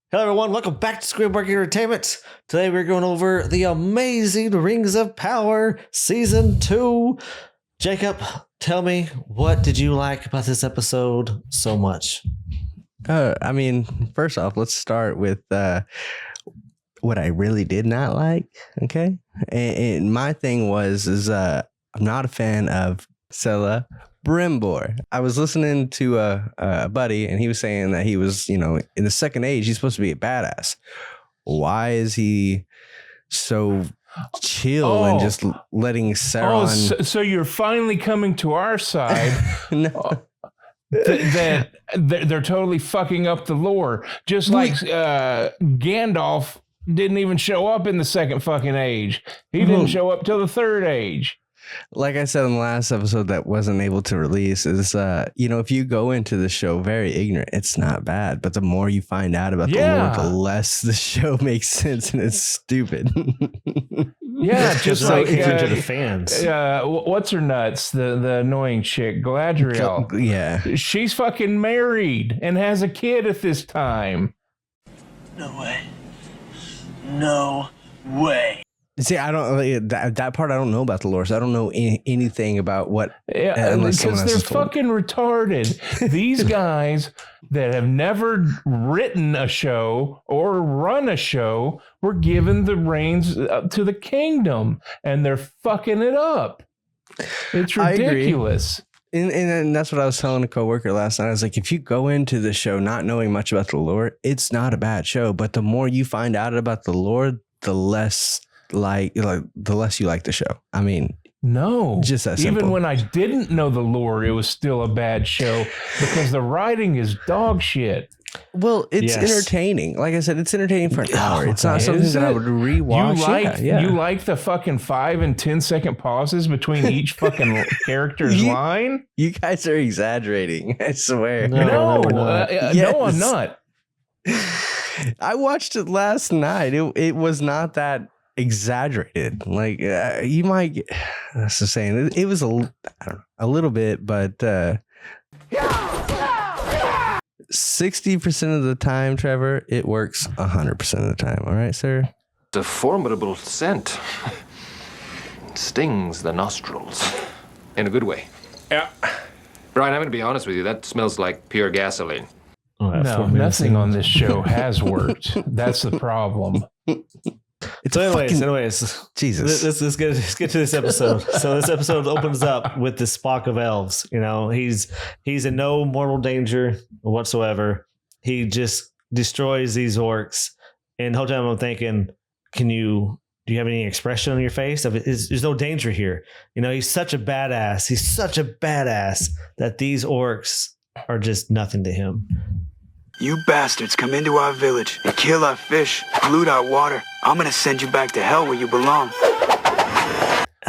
Hello, everyone. Welcome back to Screenworking Entertainment. Today, we're going over the amazing Rings of Power Season 2. Jacob, tell me, what did you like about this episode so much? First off, let's start with what I really did not like. Okay, and my thing is I'm not a fan of Scylla Brimbor. I was listening to a buddy, and he was saying that he was, in the second age, he's supposed to be a badass. Why is he so chill and just letting Sauron? So you're finally coming to our side. No. That they're totally fucking up the lore, just like Gandalf didn't even show up in the second fucking age. He didn't show up till the third age. Like I said in the last episode that wasn't able to release is, if you go into the show very ignorant, it's not bad. But the more you find out about the lore, the less the show makes sense and it's stupid. Yeah, just like to the fans. What's her nuts? The annoying chick, Galadriel. Yeah. She's fucking married and has a kid at this time. No way. No way. See, I don't that part. I don't know about the lore, so I don't know anything about what. Yeah, because they're fucking retarded. These guys that have never written a show or run a show were given the reins to the kingdom, and they're fucking it up. It's ridiculous. And that's what I was telling a coworker last night. I was like, if you go into the show not knowing much about the lore, it's not a bad show. But the more you find out about the lore, the less the less you like the show. I mean, no, just that simple. Even when I didn't know the lore, it was still a bad show because the writing is dog shit. Well, it's entertaining. Like I said, it's entertaining for an hour. It's not something that I would rewatch. You like the fucking 5 and 10 second pauses between each fucking character's line? You guys are exaggerating. I swear. No, I'm not. I watched it last night. It was not that exaggerated. Like you might get, that's the saying. It was a little bit, but 60% of the time, Trevor, it works 100% of the time. All right, sir? It's a formidable scent. It stings the nostrils in a good way. Yeah. Brian, I'm going to be honest with you. That smells like pure gasoline. No, nothing on this show has worked. That's the problem. Anyways, Jesus. Let's get to this episode. So this episode opens up with the Spock of elves. He's in no mortal danger whatsoever. He just destroys these orcs. And the whole time I'm thinking, do you have any expression on your face? There's no danger here. He's such a badass. He's such a badass that these orcs are just nothing to him. You bastards come into our village and kill our fish, pollute our water. I'm gonna send you back to hell where you belong.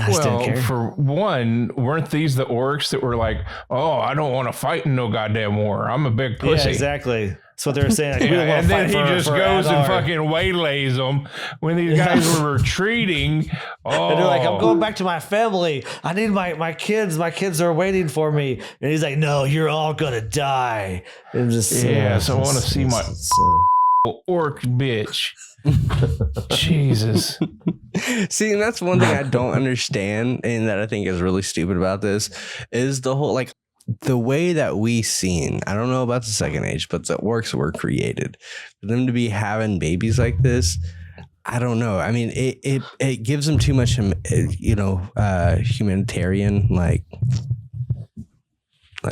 Well, for one, weren't these the orcs that were like, oh, I don't want to fight in no goddamn war. I'm a big pussy. Yeah, exactly. That's what they were saying. Like, and then he just goes and fucking waylays them when these guys were retreating. Oh. And they're like, I'm going back to my family. I need my kids. My kids are waiting for me. And he's like, no, you're all going to die. And just so I want to see my orc bitch. Jesus. See, and that's one thing I don't understand and that I think is really stupid about this is the whole, the way that we seen, I don't know about the second age, but the orcs were created. For them to be having babies like this, I don't know. I mean, it gives them too much, humanitarian, like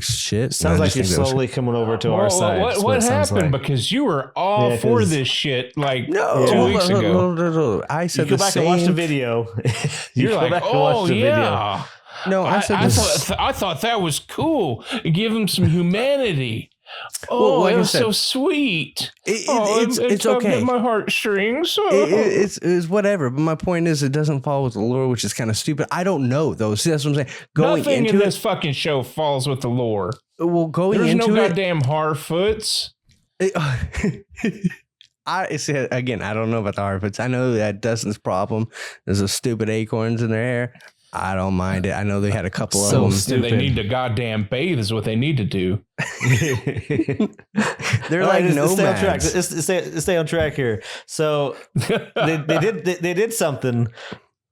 shit. Sounds like you're slowly coming over to our side. What happened? Like. Because you were all for this shit 2 weeks ago. No. I said you go back and watch the video. You're like, video. No, I thought that was cool. Give him some humanity. Oh, it was so sweet. It's okay. My heartstrings. It's whatever. But my point is, it doesn't follow with the lore, which is kind of stupid. I don't know though. See, that's what I'm saying. Nothing in this fucking show falls with the lore. Well, there's no goddamn Harfoots. I see. Again, I don't know about the Harfoots. I know that Dustin's problem is the stupid acorns in their hair. I don't mind it. I know they had a couple So of them. stupid. They need to goddamn bathe is what they need to do. They're All like right, let's stay on track. nomads. Let's stay on track here. So they did something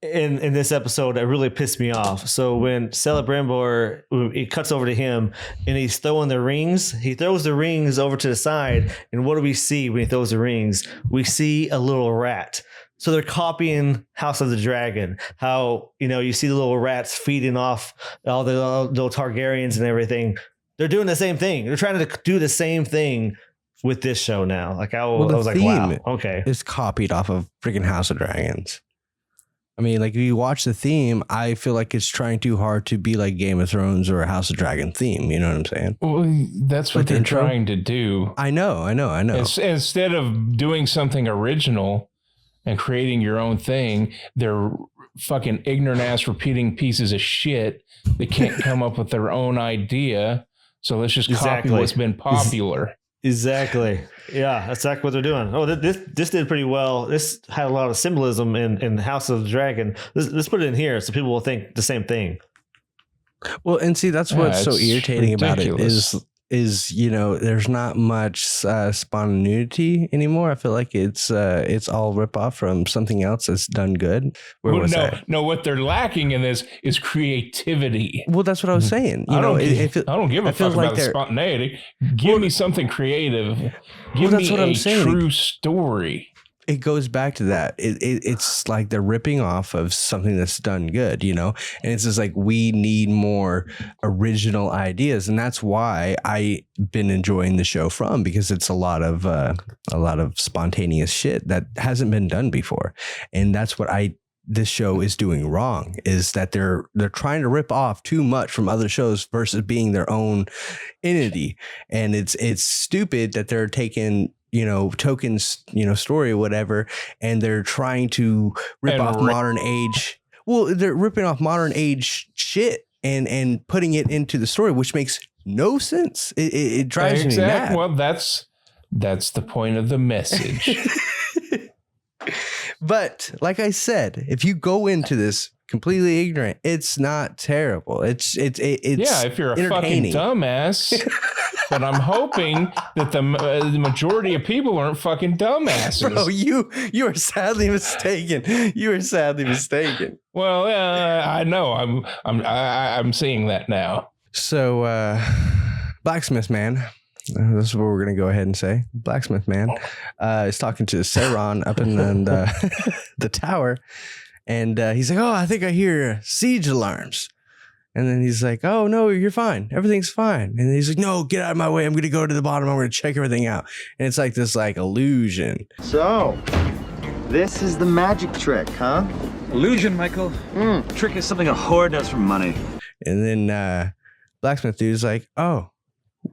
in this episode that really pissed me off. So when Celebrimbor, it cuts over to him and he's throwing the rings. He throws the rings over to the side, and what do we see when he throws the rings? We see a little rat. So they're copying House of the Dragon. How, you see the little rats feeding off all the little Targaryens and everything. They're doing the same thing. They're trying to do the same thing with this show now. Like I was like, wow, okay. It's copied off of freaking House of Dragons. I mean, like if you watch the theme, I feel like it's trying too hard to be like Game of Thrones or a House of Dragon theme. You know what I'm saying? Well, that's what Like the they're intro? trying to do. I know. Instead of doing something original and creating your own thing, they're fucking ignorant ass repeating pieces of shit that can't come up with their own idea. So let's just copy what's been popular. Exactly. Yeah, that's exactly what they're doing. Oh, this did pretty well. This had a lot of symbolism in House of the Dragon. Let's put it in here so people will think the same thing. Well, and see, that's what's so it's irritating ridiculous. about it is there's not much spontaneity anymore. I feel like it's all rip off from something else that's done good. No, what they're lacking in this is creativity. Well, that's what I was saying. I don't give a fuck about the spontaneity. Give me something creative. Give that's me what I'm a saying. true story. It goes back to that. It's like they're ripping off of something that's done good, and it's just like we need more original ideas, and that's why I've been enjoying the show because it's a lot of spontaneous shit that hasn't been done before, and that's what this show is doing wrong, is that they're trying to rip off too much from other shows versus being their own entity, and it's stupid that they're taking tokens, story or whatever, and they're trying to rip off modern age. Well, they're ripping off modern age shit and putting it into the story, which makes no sense. It drives me mad. Well, that's the point of the message. But like I said, if you go into this completely ignorant, it's not terrible. It's if you're a fucking dumbass. But I'm hoping that the majority of people aren't fucking dumbasses. Bro, you are sadly mistaken. You are sadly mistaken. Well, I know. I'm seeing that now. So, Blacksmith Man. This is what we're gonna go ahead and say. Blacksmith Man is talking to Sauron up in the tower, and he's like, "Oh, I think I hear siege alarms." And then he's like, "Oh, no, you're fine. Everything's fine." And he's like, "No, get out of my way. I'm going to go to the bottom. I'm going to check everything out." And it's like this illusion. So, this is the magic trick, huh? Illusion, Michael. Trick is something a whore does for money. And then Blacksmith Dude's like, "Oh,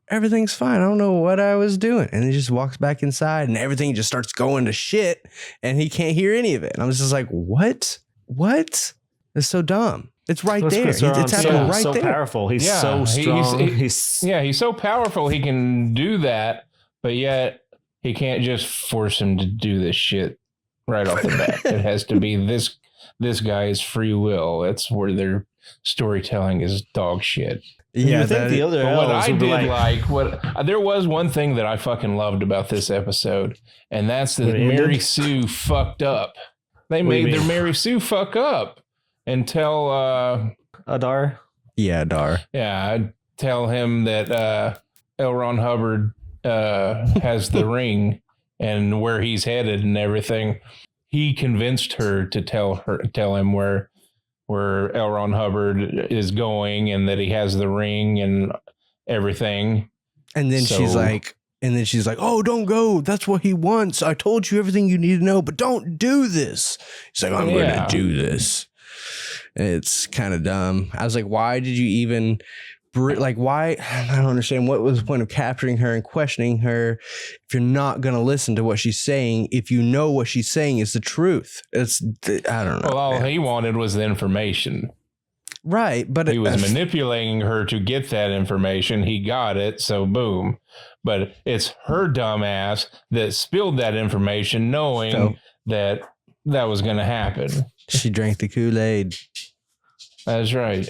everything's fine. I don't know what I was doing." And he just walks back inside and everything just starts going to shit and he can't hear any of it. And I was just like, what? It's so dumb. It's right there. It's happening right so there. Powerful. He's so strong. He's so powerful he can do that, but yet he can't just force him to do this shit right off the bat. It has to be this guy's free will. That's where their storytelling is dog shit. Yeah, I think the other what I would did there was one thing that I fucking loved about this episode, and that's that Mary Sue fucked up. They made their Mary Sue fuck up. And tell Adar. Yeah, Adar. Yeah, I'd tell him that L. Ron Hubbard has the ring and where he's headed and everything. He convinced her to tell him where L. Ron Hubbard is going and that he has the ring and everything. And then she's like, "Oh, don't go. That's what he wants. I told you everything you need to know, but don't do this." He's like, "I'm going to do this." It's kind of dumb. I was like, why did you even why? I don't understand what was the point of capturing her and questioning her if you're not going to listen to what she's saying, if you know what she's saying is the truth. I don't know. Well, all he wanted was the information. Right. But he was manipulating her to get that information. He got it. So boom. But it's her dumb ass that spilled that information knowing that was going to happen. She drank the Kool-Aid. That's right.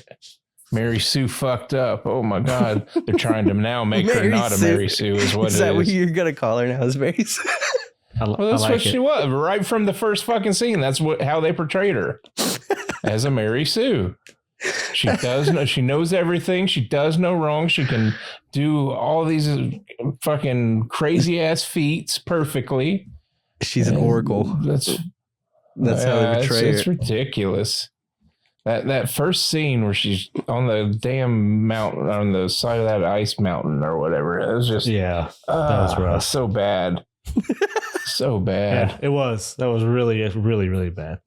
Mary Sue fucked up. Oh my God. They're trying to now make her not a Mary Sue is what it is. Is that what you're going to call her now? Is Mary Sue? Well, that's what she was right from the first fucking scene. That's how they portrayed her as a Mary Sue. She does know. She knows everything. She does no wrong. She can do all these fucking crazy ass feats perfectly. She's an oracle. That's how they portray her. It's ridiculous. That first scene where she's on the damn mountain, on the side of that ice mountain or whatever. It was just that was rough. So bad. So bad. Yeah, it was. That was really, really bad.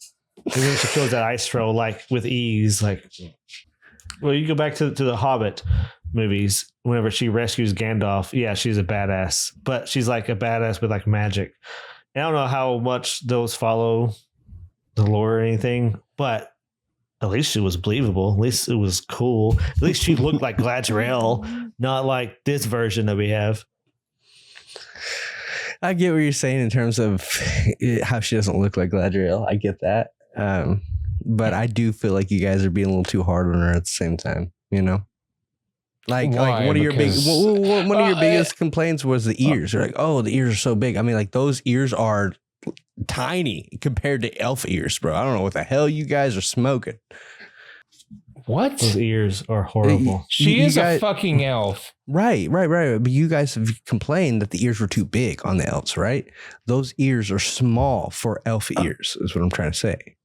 And then she kills that ice troll like with ease. Like, well, you go back to the Hobbit movies. Whenever she rescues Gandalf, yeah, she's a badass, but she's like a badass with like magic. And I don't know how much those follow the lore or anything, but at least she was believable. At least it was cool. At least she looked like Galadriel, not like this version that we have. I get what you're saying in terms of how she doesn't look like Galadriel. I get that. But I do feel like you guys are being a little too hard on her at the same time, you know? Like one of your biggest complaints was the ears. You're like, oh, the ears are so big. I mean, like those ears are tiny compared to elf ears, bro. I don't know what the hell you guys are smoking. What? Those ears are horrible. She is a fucking elf. Right. But you guys have complained that the ears were too big on the elves, right? Those ears are small for elf ears, is what I'm trying to say.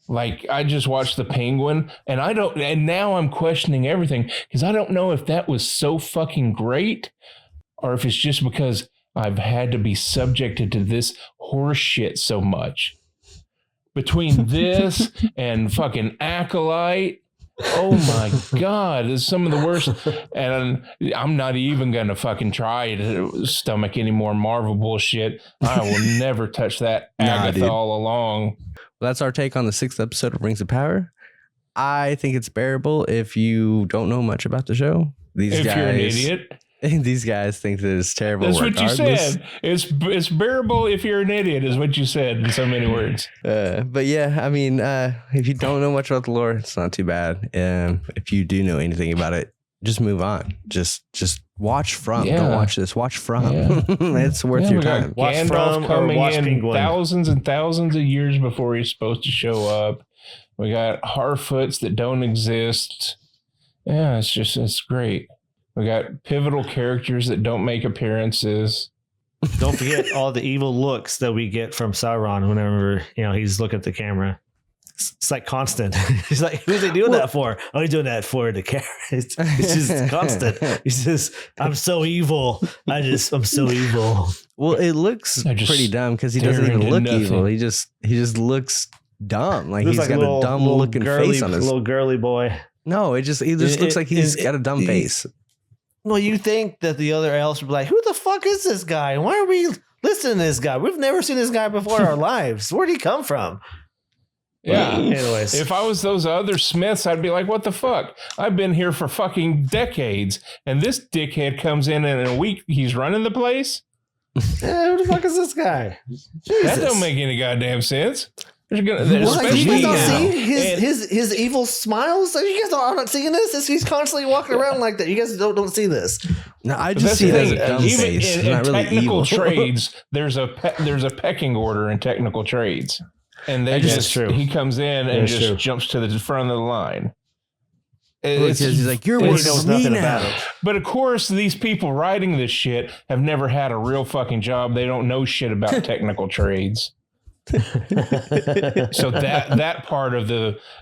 Like, I just watched The Penguin, and now I'm questioning everything because I don't know if that was so fucking great or if it's just because I've had to be subjected to this horse shit so much. Between this and fucking Acolyte, oh my God, it's some of the worst. And I'm not even going to fucking try to stomach any more Marvel bullshit. I will never touch that Agatha all along. Well, that's our take on the 6th episode of Rings of Power. I think it's bearable if you don't know much about the show. If you're an idiot. These guys think that it's terrible. That's what you said. It's bearable if you're an idiot, is what you said in so many words. But yeah, I mean, if you don't know much about the lore, it's not too bad. If you do know anything about it, just move on. Just watch from. Yeah. Don't watch this. Watch from. Yeah. It's worth your time. Watch Gandalf from coming or watch in Penguin. Thousands and thousands of years before he's supposed to show up. We got Harfoots that don't exist. Yeah, it's great. We got pivotal characters that don't make appearances. Don't forget all the evil looks that we get from Sauron whenever he's looking at the camera. It's like constant. He's like, who's he doing that for? Oh, he's doing that for the camera. It's just constant. He's just, I'm so evil. I'm so evil. Well, it looks pretty dumb because he doesn't even look evil. He just looks dumb. Like he's got a dumb looking face on his little girly boy. No, he just looks like he's got a dumb face. Well, you think that the other elves would be like, who the fuck is this guy? Why are we listening to this guy? We've never seen this guy before in our lives. Where'd he come from? Yeah. Anyways. If I was those other Smiths, I'd be like, what the fuck? I've been here for fucking decades. And this dickhead comes in a week, he's running the place? Yeah, who the fuck is this guy? Jesus. That don't make any goddamn sense. You guys don't see his evil smiles? You guys are not seeing this? He's constantly walking around like that. You guys don't see this. No, I just see it as a dumb face. In technical trades, there's a pecking order in technical trades. And he comes in and just jumps to the front of the line. He's like, you're worse than me now. But of course, these people writing this shit have never had a real fucking job. They don't know shit about technical trades. So that part of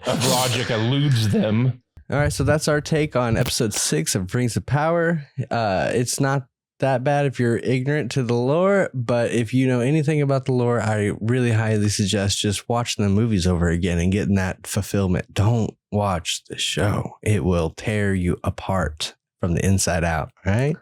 logic eludes them. All right, so that's our take on episode 6 of Rings of Power. It's not that bad if you're ignorant to the lore, but if you know anything about the lore, I really highly suggest just watching the movies over again and getting that fulfillment. Don't watch the show. It will tear you apart from the inside out, right?